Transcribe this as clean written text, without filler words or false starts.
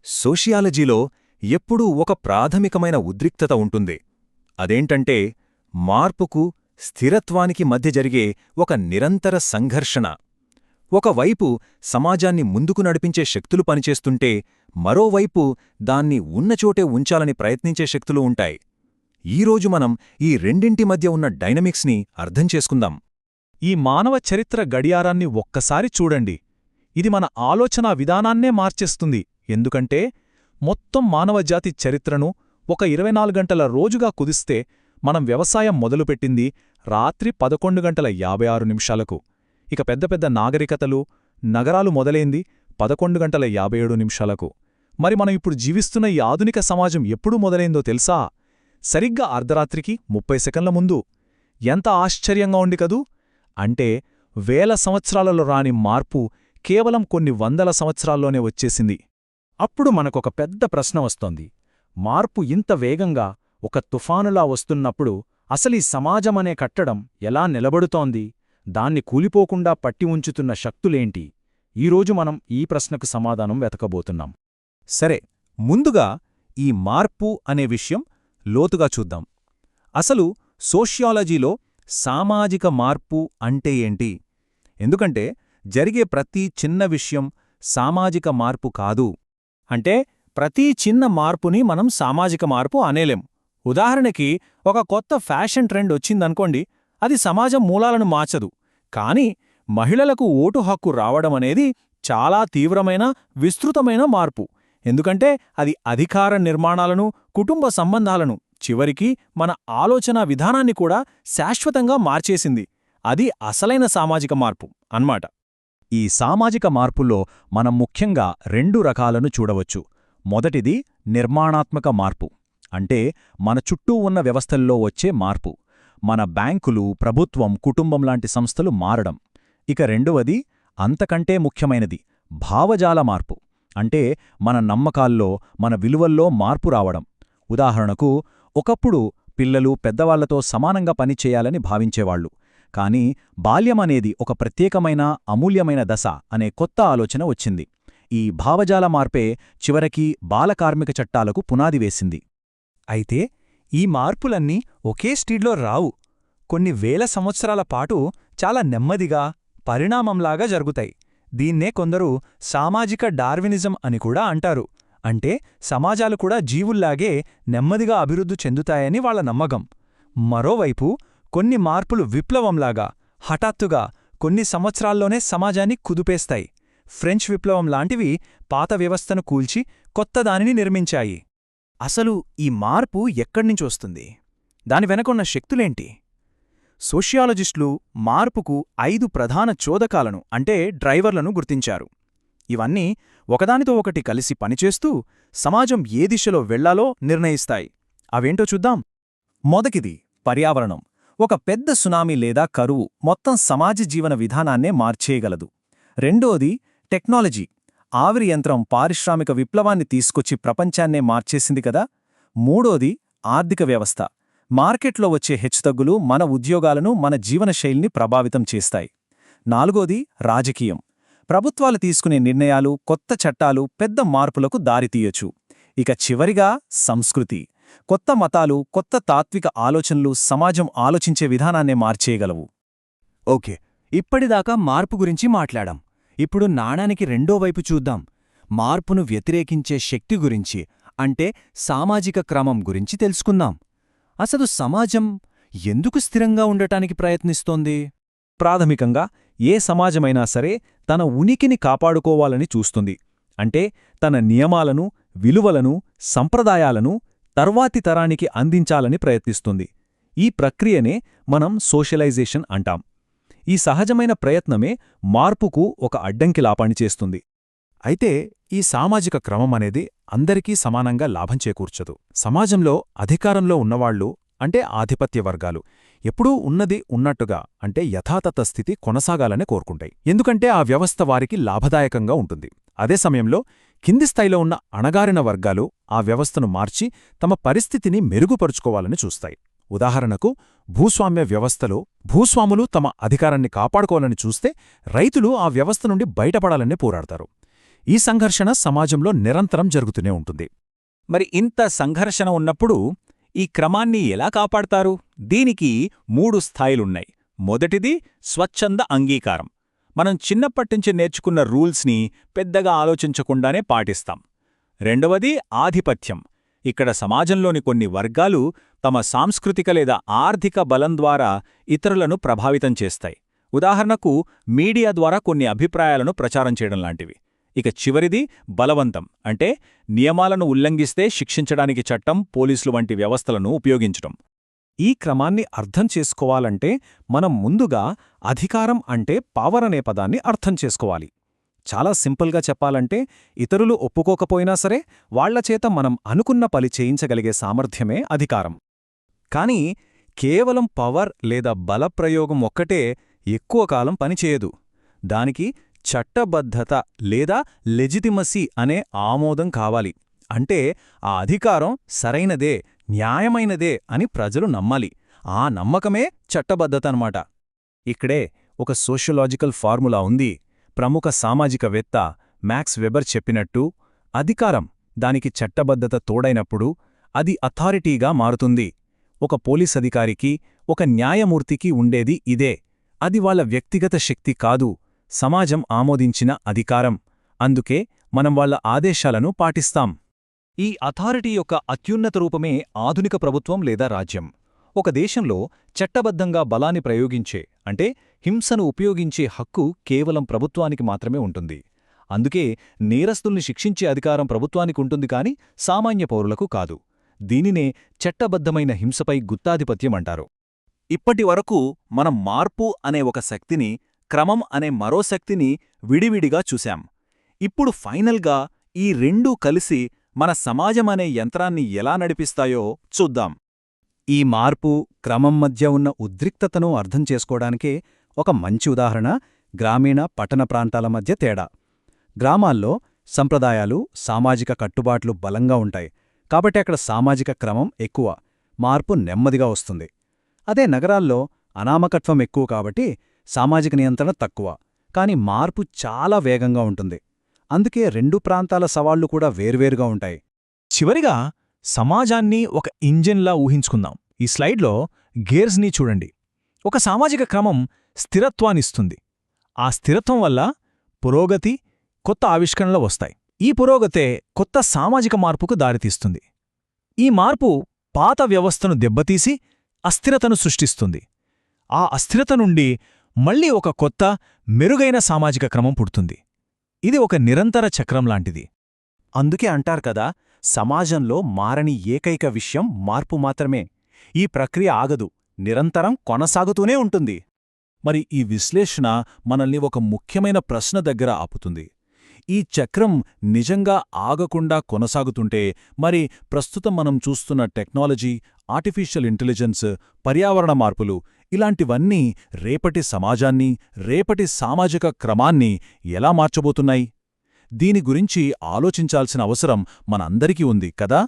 సోషియాలజీలో ఎప్పుడూ ఒక ప్రాథమికమైన ఉద్రిక్తత ఉంటుంది. అదేంటంటే మార్పుకు, స్థిరత్వానికి మధ్య జరిగే ఒక నిరంతర సంఘర్షణ. ఒకవైపు సమాజాన్ని ముందుకు నడిపించే శక్తులు పనిచేస్తుంటే, మరోవైపు దాన్ని ఉన్నచోటే ఉంచాలని ప్రయత్నించే శక్తులు ఉంటాయి. ఈరోజు మనం ఈ రెండింటి మధ్య ఉన్న డైనమిక్స్ని అర్థం చేసుకుందాం. ఈ మానవ చరిత్ర గడియారాన్ని ఒక్కసారి చూడండి. ఇది మన ఆలోచనా విధానాన్నే మార్చేస్తుంది. ఎందుకంటే మొత్తం మానవజాతి చరిత్రను ఒక 24 గంటల రోజుగా కుదిస్తే మనం వ్యవసాయం మొదలుపెట్టింది రాత్రి 11:56. ఇక పెద్ద పెద్ద నాగరికతలు, నగరాలు మొదలైంది 11:57. మరి మనం ఇప్పుడు జీవిస్తున్న ఈ ఆధునిక సమాజం ఎప్పుడు మొదలైందో తెలుసా? సరిగ్గా అర్ధరాత్రికి 30 సెకన్ల ముందు. ఎంత ఆశ్చర్యంగా ఉంది కదూ! అంటే వేల సంవత్సరాలలో రాని మార్పు కేవలం కొన్ని వందల సంవత్సరాల్లోనే వచ్చేసింది. అప్పుడు మనకొక పెద్ద ప్రశ్న వస్తోంది. మార్పు ఇంత వేగంగా ఒక తుఫానులా వస్తున్నప్పుడు అసలీ సమాజమనే కట్టడం ఎలా నిలబడుతోంది? దాన్ని కూలిపోకుండా పట్టి ఉంచుతున్న శక్తులేంటి? ఈరోజు మనం ఈ ప్రశ్నకు సమాధానం వెతకబోతున్నాం. సరే, ముందుగా ఈ మార్పు అనే విషయం లోతుగా చూద్దాం. అసలు సోషియాలజీలో సామాజిక మార్పు అంటే ఏంటి? ఎందుకంటే జరిగే ప్రతి చిన్న విషయం సామాజిక మార్పు కాదు. అంటే ప్రతి చిన్న మార్పుని మనం సామాజిక మార్పు అనేలేం. ఉదాహరణకి ఒక కొత్త ఫ్యాషన్ ట్రెండ్ వచ్చిందనుకోండి, అది సమాజం మూలాలను మార్చదు. కానీ మహిళలకు ఓటు హక్కు రావడమనేది చాలా తీవ్రమైన, విస్తృతమైన మార్పు. ఎందుకంటే అది అధికార నిర్మాణాలను, కుటుంబ సంబంధాలను, చివరికి మన ఆలోచనా విధానాన్ని కూడా శాశ్వతంగా మార్చేసింది. అది అసలైన సామాజిక మార్పు అన్నమాట. ఈ సామాజిక మార్పుల్లో మనం ముఖ్యంగా 2 రకాలను చూడవచ్చు. మొదటిది నిర్మాణాత్మక మార్పు. అంటే మన చుట్టూ ఉన్న వ్యవస్థల్లో వచ్చే మార్పు. మన బ్యాంకులు, ప్రభుత్వం, కుటుంబం లాంటి సంస్థలు మారడం. ఇక రెండవది, అంతకంటే ముఖ్యమైనది, భావజాల మార్పు. అంటే మన నమ్మకాల్లో, మన విలువల్లో మార్పు రావడం. ఉదాహరణకు, ఒకప్పుడు పిల్లలు పెద్దవాళ్లతో సమానంగా పనిచేయాలని భావించేవాళ్లు. కానీ బాల్యమనేది ఒక ప్రత్యేకమైన, అమూల్యమైన దశ అనే కొత్త ఆలోచన వచ్చింది. ఈ భావజాల మార్పే చివరికి బాలకార్మిక చట్టాలకు పునాది వేసింది. అయితే ఈ మార్పులన్నీ ఒకే స్పీడ్లో రావు. కొన్ని వేల సంవత్సరాల పాటు చాలా నెమ్మదిగా, పరిణామంలాగా జరుగుతాయి. దీన్నే కొందరు సామాజిక డార్వినిజం అని కూడా అంటారు. అంటే సమాజాలు కూడా జీవుల్లాగే నెమ్మదిగా అభివృద్ధి చెందుతాయని వాళ్ల నమ్మకం. మరోవైపు కొన్ని మార్పులు విప్లవంలాగా, హఠాత్తుగా కొన్ని సంవత్సరాల్లోనే సమాజాన్ని కుదిపేస్తాయి. ఫ్రెంచ్ విప్లవం లాంటివి పాత వ్యవస్థను కూల్చి కొత్తదానిని నిర్మించాయి. అసలు ఈ మార్పు ఎక్కడ్నించి వస్తుంది? దాని వెనకున్న శక్తులేంటి? సోషియాలజిస్టులు మార్పుకు 5 ప్రధాన చోదకాలను, అంటే డ్రైవర్లను గుర్తించారు. ఇవన్నీ ఒకదానితో ఒకటి కలిసి పనిచేస్తూ సమాజం ఏ దిశలో వెళ్లాలో నిర్ణయిస్తాయి. అవేంటో చూద్దాం. మొదటిది పర్యావరణం. ఒక పెద్ద సునామీ లేదా కరువు మొత్తం సమాజ జీవన విధానాన్నే మార్చేయగలదు. రెండోది టెక్నాలజీ. ఆవిరి యంత్రం పారిశ్రామిక విప్లవాన్ని తీసుకొచ్చి ప్రపంచాన్నే మార్చేసింది కదా. మూడోది ఆర్థిక వ్యవస్థ. మార్కెట్లో వచ్చే హెచ్చుతగ్గులు మన ఉద్యోగాలను, మన జీవనశైలిని ప్రభావితం చేస్తాయి. నాలుగోది రాజకీయం. ప్రభుత్వాలు తీసుకునే నిర్ణయాలు, కొత్త చట్టాలు పెద్ద మార్పులకు దారితీయొచ్చు. ఇక చివరిగా సంస్కృతి. కొత్త మతాలు, కొత్త తాత్విక ఆలోచనలు సమాజం ఆలోచించే విధానాన్నే మార్చేయగలవు. ఓకే, ఇప్పటిదాకా మార్పు గురించి మాట్లాడాం. ఇప్పుడు నాణానికి రెండో వైపు చూద్దాం. మార్పును వ్యతిరేకించే శక్తి గురించి, అంటే సామాజిక క్రమం గురించి తెలుసుకుందాం. అసలు సమాజం ఎందుకు స్థిరంగా ఉండటానికి ప్రయత్నిస్తోంది? ప్రాథమికంగా ఏ సమాజమైనా సరే తన ఉనికిని కాపాడుకోవాలని చూస్తుంది. అంటే తన నియమాలను, విలువలను, సంప్రదాయాలను తర్వాతి తరానికి అందించాలని ప్రయత్నిస్తుంది. ఈ ప్రక్రియనే మనం సోషలైజేషన్ అంటాం. ఈ సహజమైన ప్రయత్నమే మార్పుకు ఒక అడ్డంకిలా పనిచేస్తుంది. అయితే ఈ సామాజిక క్రమం అనేది అందరికీ సమానంగా లాభం చేకూర్చదు. సమాజంలో అధికారంలో ఉన్నవాళ్లు, అంటే ఆధిపత్య వర్గాలు, ఎప్పుడూ ఉన్నది ఉన్నట్టుగా, అంటే యథాతథ స్థితి కొనసాగాలనే కోరుకుంటాయి. ఎందుకంటే ఆ వ్యవస్థ వారికి లాభదాయకంగా ఉంటుంది. అదే సమయంలో కింది స్థాయిలో ఉన్న అణగారిన వర్గాలు ఆ వ్యవస్థను మార్చి తమ పరిస్థితిని మెరుగుపరుచుకోవాలని చూస్తాయి. ఉదాహరణకు, భూస్వామ్య వ్యవస్థలో భూస్వాములు తమ అధికారాన్ని కాపాడుకోవాలని చూస్తే రైతులు ఆ వ్యవస్థ నుండి బయటపడాలని పోరాడతారు. ఈ సంఘర్షణ సమాజంలో నిరంతరం జరుగుతూనే ఉంటుంది. మరి ఇంత సంఘర్షణ ఉన్నప్పుడు ఈ క్రమాన్ని ఎలా కాపాడతారు? దీనికి 3 స్థాయిలున్నాయి. మొదటిది స్వచ్ఛంద అంగీకారం. మనం చిన్నప్పటినుంచి నేర్చుకున్న రూల్స్ని పెద్దగా ఆలోచించకుండానే పాటిస్తాం. రెండవది ఆధిపత్యం. ఇక్కడ సమాజంలోని కొన్ని వర్గాలు తమ సాంస్కృతిక లేదా ఆర్థిక బలం ద్వారా ఇతరులను ప్రభావితం చేస్తాయి. ఉదాహరణకు మీడియా ద్వారా కొన్ని అభిప్రాయాలను ప్రచారం చేయడం లాంటివి. ఇక చివరిది బలవంతం, అంటే నియమాలను ఉల్లంఘిస్తే శిక్షించడానికి చట్టం, పోలీసులు వంటి వ్యవస్థలను ఉపయోగించడం. ఈ క్రమాన్ని అర్థం చేసుకోవాలంటే మనం ముందుగా అధికారం అంటే పవర్ అనే పదాన్ని అర్థం చేసుకోవాలి. చాలా సింపుల్గా చెప్పాలంటే ఇతరులు ఒప్పుకోకపోయినా సరే వాళ్లచేత మనం అనుకున్న పని చేయించగలిగే సామర్థ్యమే అధికారం. కానీ కేవలం పవర్ లేదా బలప్రయోగం ఒక్కటే ఎక్కువ కాలం పనిచేయదు. దానికి చట్టబద్ధత లేదా లెజిటిమసీ అనే ఆమోదం కావాలి. అంటే ఆ అధికారం సరైనదే, న్యాయమైనదే అని ప్రజలు నమ్మాలి. ఆ నమ్మకమే చట్టబద్ధత అన్నమాట. ఇక్కడే ఒక సోషియలాజికల్ ఫార్ములా ఉంది. ప్రముఖ సామాజికవేత్త మ్యాక్స్ వెబర్ చెప్పినట్టు, అధికారం దానికి చట్టబద్ధత తోడైనప్పుడు అది అథారిటీగా మారుతుంది. ఒక పోలీస్ అధికారికి, ఒక న్యాయమూర్తికి ఉండేది ఇదే. అది వాళ్ళ వ్యక్తిగత శక్తి కాదు, సమాజం ఆమోదించిన అధికారం. అందుకే మనం వాళ్ళ ఆదేశాలను పాటిస్తాం. ఈ అథారిటీ యొక్క అత్యున్నత రూపమే ఆధునిక ప్రభుత్వం లేదా రాజ్యం. ఒక దేశంలో చట్టబద్ధంగా బలాన్ని ప్రయోగించే, అంటే హింసను ఉపయోగించే హక్కు కేవలం ప్రభుత్వానికి మాత్రమే ఉంటుంది. అందుకే నేరస్తుల్ని శిక్షించే అధికారం ప్రభుత్వానికుంటుంది కాని సామాన్య పౌరులకు కాదు. దీనినే చట్టబద్ధమైన హింసపై గుత్తాధిపత్యం అంటారు. ఇప్పటివరకు మనం మార్పు అనే ఒక శక్తిని, క్రమం అనే మరో శక్తిని విడివిడిగా చూశాం. ఇప్పుడు ఫైనల్గా ఈ రెండూ కలిసి మన సమాజమనే యంత్రాన్ని ఎలా నడిపిస్తాయో చూద్దాం. ఈ మార్పు, క్రమం మధ్య ఉన్న ఉద్రిక్తతను అర్థం చేసుకోవడానికే ఒక మంచి ఉదాహరణ గ్రామీణ, పట్టణ ప్రాంతాల మధ్య తేడా. గ్రామాల్లో సంప్రదాయాలు, సామాజిక కట్టుబాట్లు బలంగా ఉంటాయి. కాబట్టి అక్కడ సామాజిక క్రమం ఎక్కువ, మార్పు నెమ్మదిగా వస్తుంది. అదే నగరాల్లో అనామకత్వం ఎక్కువ కాబట్టి సామాజిక నియంత్రణ తక్కువ, కాని మార్పు చాలా వేగంగా ఉంటుంది. అందుకే రెండు ప్రాంతాల సవాళ్లు కూడా వేర్వేరుగా ఉంటాయి. చివరిగా సమాజాన్ని ఒక ఇంజిన్లా ఊహించుకుందాం. ఈ స్లైడ్లో గేర్స్ని చూడండి. ఒక సామాజిక క్రమం స్థిరత్వాన్నిస్తుంది. ఆ స్థిరత్వం వల్ల పురోగతి, కొత్త ఆవిష్కరణలు వస్తాయి. ఈ పురోగతే కొత్త సామాజిక మార్పుకు దారితీస్తుంది. ఈ మార్పు పాత వ్యవస్థను దెబ్బతీసి అస్థిరతను సృష్టిస్తుంది. ఆ అస్థిరత నుండి మళ్లీ ఒక కొత్త, మెరుగైన సామాజిక క్రమం పుడుతుంది. ఇది ఒక నిరంతర చక్రం లాంటిది. అందుకే అంటారు కదా, సమాజంలో మారని ఏకైక విషయం మార్పు మాత్రమే. ఈ ప్రక్రియ ఆగదు, నిరంతరం కొనసాగుతూనే ఉంటుంది. మరి ఈ విశ్లేషణ మనల్ని ఒక ముఖ్యమైన ప్రశ్న దగ్గర ఆపుతుంది. ఈ చక్రం నిజంగా ఆగకుండా కొనసాగుతుంటే మరి ప్రస్తుతం మనం చూస్తున్న టెక్నాలజీ, ఆర్టిఫిషియల్ ఇంటెలిజెన్స్, పర్యావరణ మార్పులు ఇలాంటివన్నీ రేపటి సమాజాన్ని, రేపటి సామాజిక క్రమాన్ని ఎలా మార్చబోతున్నాయి? దీని గురించి ఆలోచించాల్సిన అవసరం మనందరికీ ఉంది కదా.